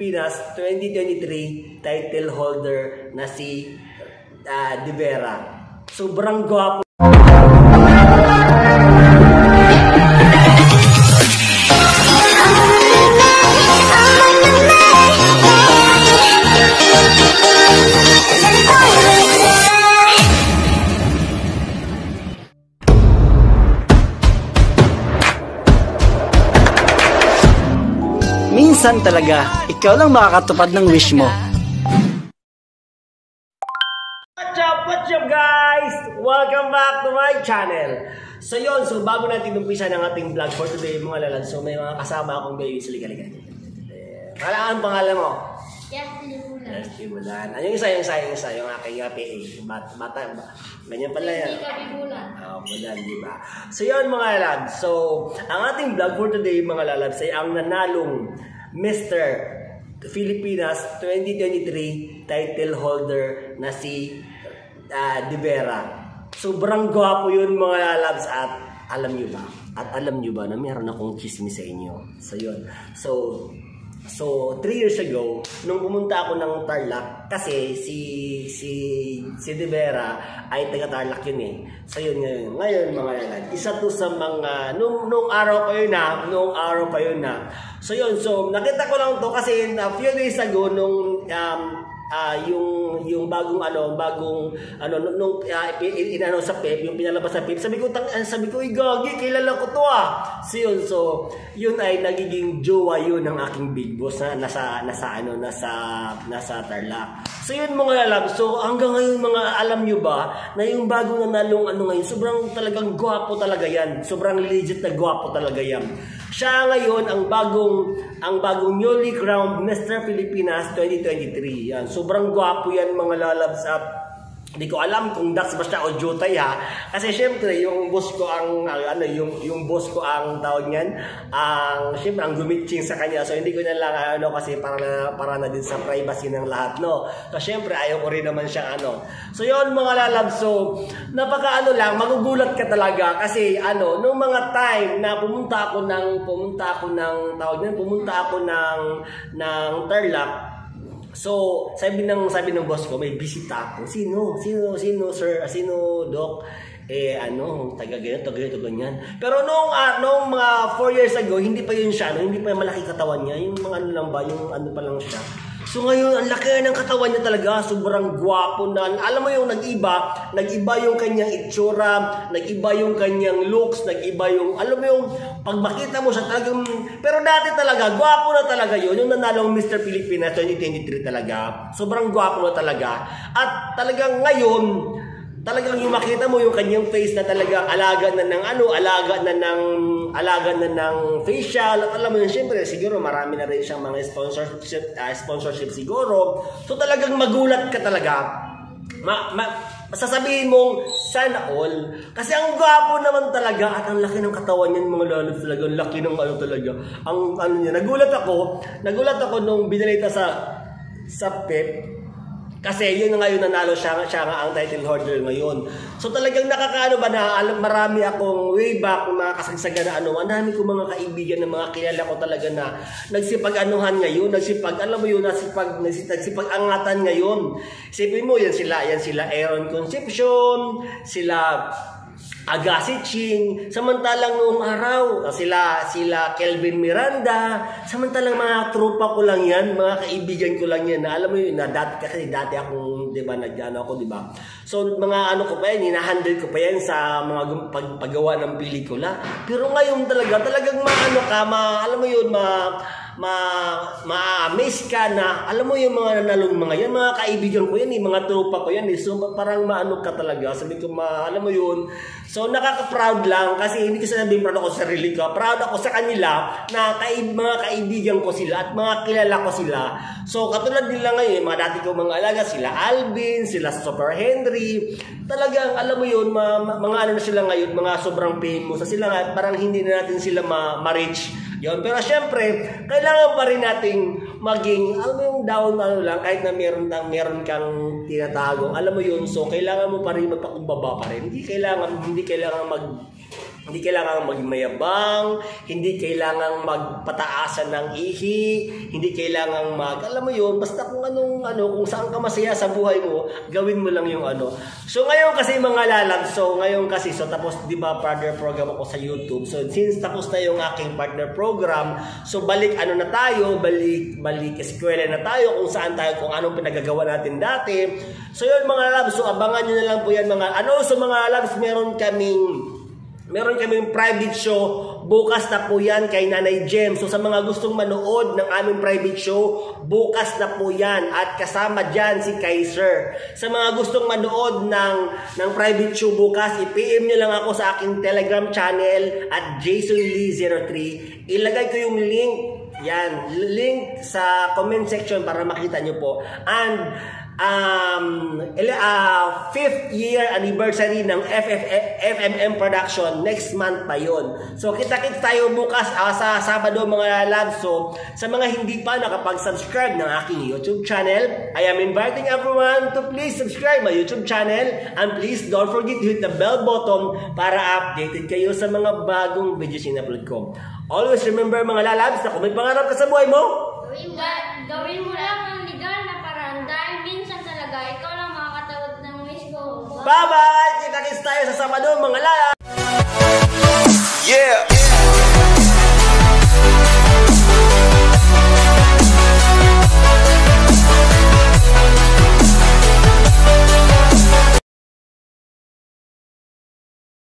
Pinas 2023 title holder na si De Vera. Sobrang gwapo. Minsan talaga, ikaw lang makakatupad ng wish mo. What's up guys? Welcome back to my channel. So yun, bago natin umpisa ng ating vlog for today mga lalan, so may mga kasama akong baby. So liga. Ang pangalan mo? Yes, Tibulan. Yung isa, yung aking PA. Bata, ganyan pala yan. Bulan, diba? So yun mga lalabs. So, ang ating vlog for today mga lalabs ay ang nanalong Mr. Pilipinas 2023 title holder na si De Vera. Sobrang gwapo yun mga lalabs at alam nyo ba na meron akong chismis sa inyo. So yun. So 3 years ago, nung pumunta ako ng Tarlac, kasi si De Vera ay taga Tarlac yun eh. So yun ngayon mga lalad, isa to sa mga, nung araw pa yun na. So yun, nakita ko lang to kasi a few days ago, nung yung bagong nung inano sa PEP, yung pinalabas sa PEP, sabi ko gagi, kilala ko to ah. So yun ay nagiging jowa yun ng aking big boss na nasa Tarlac. So yun mga lalab, so hanggang ngayon mga alam nyo ba na yung bagong nanalong ngayon, sobrang talagang gwapo talaga yan. Sobrang legit na gwapo talaga yan. Siya ngayon ang bagong newly crowned Mr. Pilipinas 2023. Yan. Sobrang gwapo yan mga lalabs at hindi ko alam kung Dax ba siya o Jutay ha. Kasi syempre yung boss ko yung boss ko ang tawag niyan, syempre ang gumitching sa kanya. So hindi ko na lang kasi para na din sa privacy ng lahat, no. So syempre ayaw ko rin naman siya So yon mga lalabs, so napaka magugulat ka talaga kasi nung mga time na pumunta ako ng Tarlac. So, sabi ng boss ko, may bisita ako. Sino, sir? Sino, doc? Taga ganyan. Pero nung mga 4 years ago, hindi pa yun siya, hindi pa malaki katawan niya. Yung mga pa lang siya. So ngayon, ang laki ng katawan niya talaga, sobrang gwapo na. Alam mo yung nag-iba yung kanyang itsura, nag-iba yung kanyang looks, nag-iba yung, alam mo yung, pag makita mo siya talagang, pero dati talaga, gwapo na talaga yun, yung nanalong Mr. Pilipinas 2023 talaga. Sobrang gwapo na talaga. At talagang ngayon, talagang yung makita mo yung kanyang face na talagang alaga na ng facial. At alam mo yun, syempre siguro marami na rin siyang mga sponsorship siguro. So talagang magulat ka talaga. Sasabihin mong sana all. Kasi ang gwapo naman talaga at ang laki ng katawan niyan mga lalabs talaga. Ang laki ng talaga. Niya. Nagulat ako nung binalita sa PEP. Kasi yun nga yung nanalo siya nga ang title holder ngayon. So talagang marami akong way back mga kasagsagan na ang dami ko mga kaibigan na mga kilala ko talaga na nagsipag-anuhan ngayon, nagsipag-angatan ngayon. Isipin mo yan sila Aaron Concepcion, sila Agassi Ching, samantalang noong araw, sila Kelvin Miranda, samantalang mga tropa ko lang yan, mga kaibigan ko lang yan, na alam mo yun, na dati akong, diba, ako, diba? So, mga ko pa yan, hinahandle ko pa yan sa mga paggawa ng pelikula. Pero ngayon talagang alam mo yun, ma-amaze ka na, alam mo yung mga nanalong mga yan, mga kaibigan ko yan, mga tropa ko yan, so parang ka talaga, sabi ko, alam mo yun. So nakaka-proud lang kasi hindi ko sabihin proud ako sa sarili ko, proud ako sa kanila na mga kaibigan ko sila at mga kilala ko sila. So katulad nila ngayon, mga dati ko mga alaga, sila Alvin, sila Super Henry, talagang alam mo yun, mga na sila ngayon, mga sobrang famous sa sila nga, parang hindi na natin sila ma-reach yun. Pero syempre, kailangan pa rin nating maging, alam mo yung down lang, kahit na meron kang tinatago, alam mo yun, so kailangan mo pa rin magpakumbaba pa rin. Hindi kailangan Hindi kailangan maging mayabang, hindi kailangan magpataasan ng ihi, hindi kailangan alam mo yun, basta kung kung saan ka masaya sa buhay mo, gawin mo lang yung ano. So ngayon kasi mga lalab, so tapos di ba partner program ako sa YouTube. So since tapos na yung aking partner program, so balik eskwela na tayo, kung saan tayo, kung anong pinagagawa natin dati. So yun mga lalab, so abangan nyo na lang po yan so mga lalabs, meron kaming private show. Bukas na po yan kay Nanay Jem. So sa mga gustong manood ng aming private show, bukas na po yan. At kasama dyan si Kaiser. Sa mga gustong manood ng private show bukas, i-PM nyo lang ako sa aking Telegram channel at JasonLee03. Ilagay ko yung link sa comment section para makita nyo po. And 5th year anniversary ng FMM Production next month pa yon. So kita-kits tayo bukas sa Sabado mga labs. So sa mga hindi pa nakapag-subscribe ng aking YouTube channel, I am inviting everyone to please subscribe my YouTube channel and please don't forget to hit the bell button para updated kayo sa mga bagong videos na upload ko. Always remember mga lalabs na kung may pangarap ka sa buhay mo, gawin mo lang ang legal na paraan dahil minsan talaga ikaw lang makakatawad ng wish mo. bye-bye! Kita-kits tayo sa Sabado mga lalabs! Yeah!